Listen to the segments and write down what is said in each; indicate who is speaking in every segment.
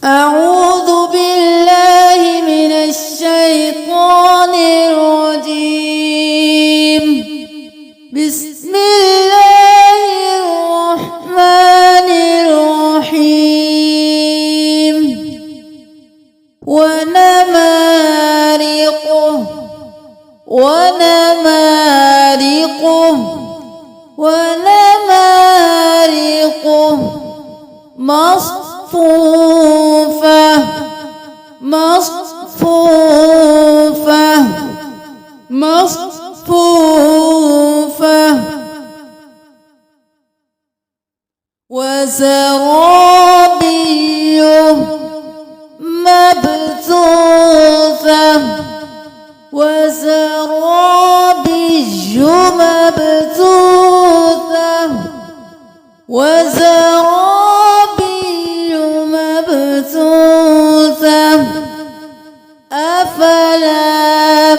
Speaker 1: أعوذ بالله من الشيطان الرجيم. بسم الله الرحمن الرحيم. ونمارق مصفوفة وزرابي مبثوثة أفلا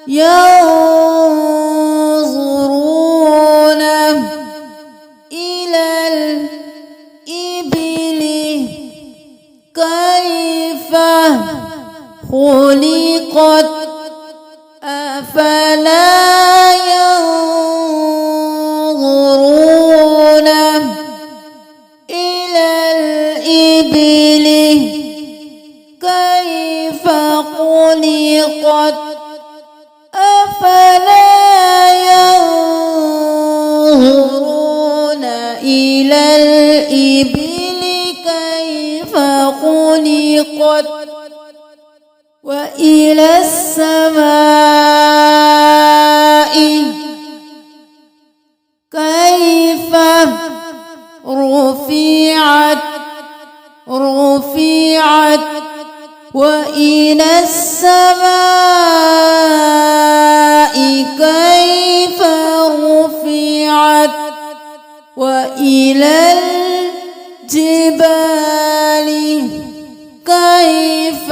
Speaker 1: ينظرون إلى الإبل كيف خلقت أفلا ينظرون إلى الإبل كيف خلقت أفلا ينظرون إلى الإبل كيف خلقت وإلى السماء كيف رفعت وإلى السماء كيف رفعت وإلى الجبال كيف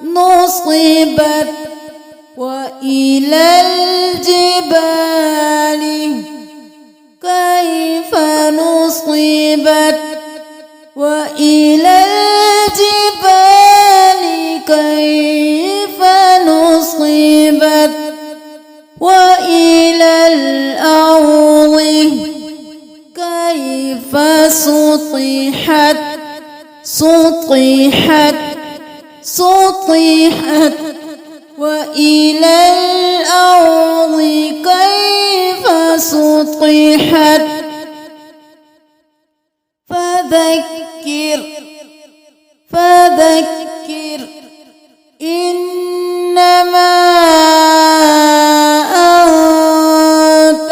Speaker 1: نصبت وإلى الجبال كيف نصبت وإلى الجبال كيف نصبت وإلى الأرض كيف سطحت وإلى الأرض كيف سطحت فذكر إنما أنت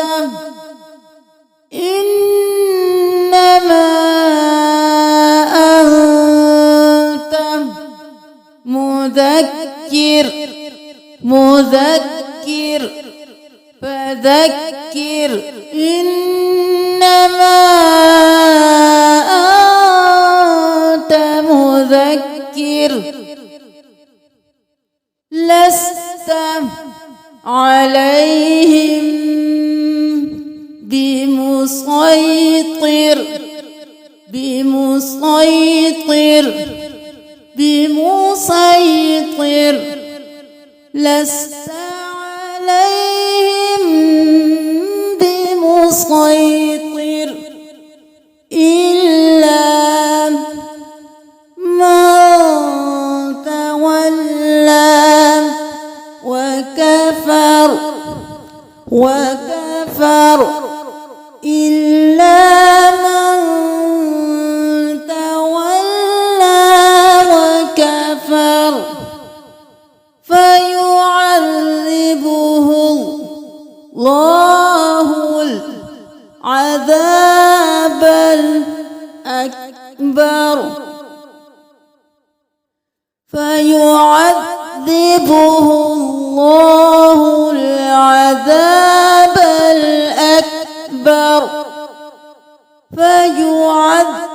Speaker 1: مذكر فذكر إنما أنت مذكر لست عليهم بمسيطر لست عليهم بمسيطر إلا من تولى وكفر إلا من تولى وكفر فيعذبه الله العذاب الأكبر فيعذبه الله العذاب الأكبر فيعذبه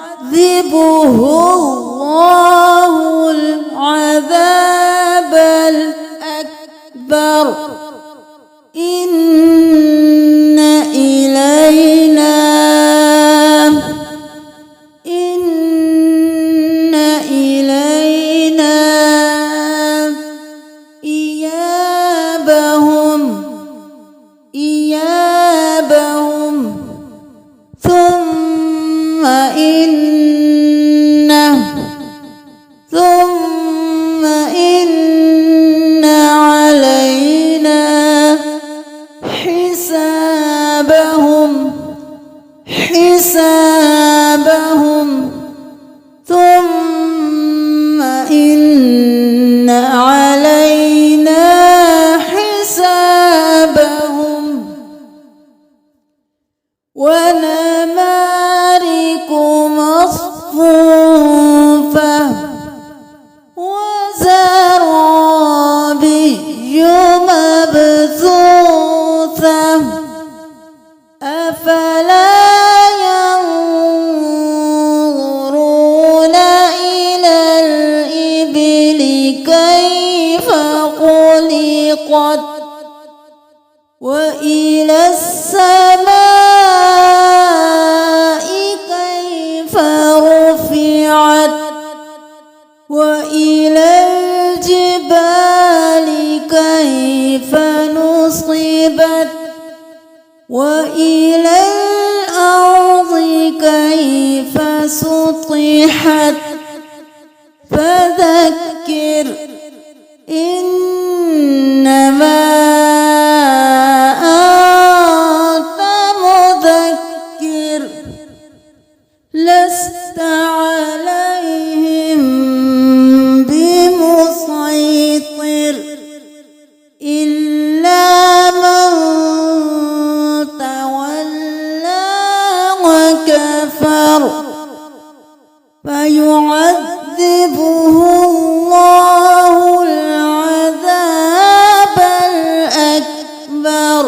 Speaker 1: الله العذاب الأكبر إن إلينا كذبت وإلى الأرض كيف سطحت فذكر إنما أنت مذكر لست عليهم بمسيطر إلا من تولى وكفر فيعذبه الله العذاب الأكبر.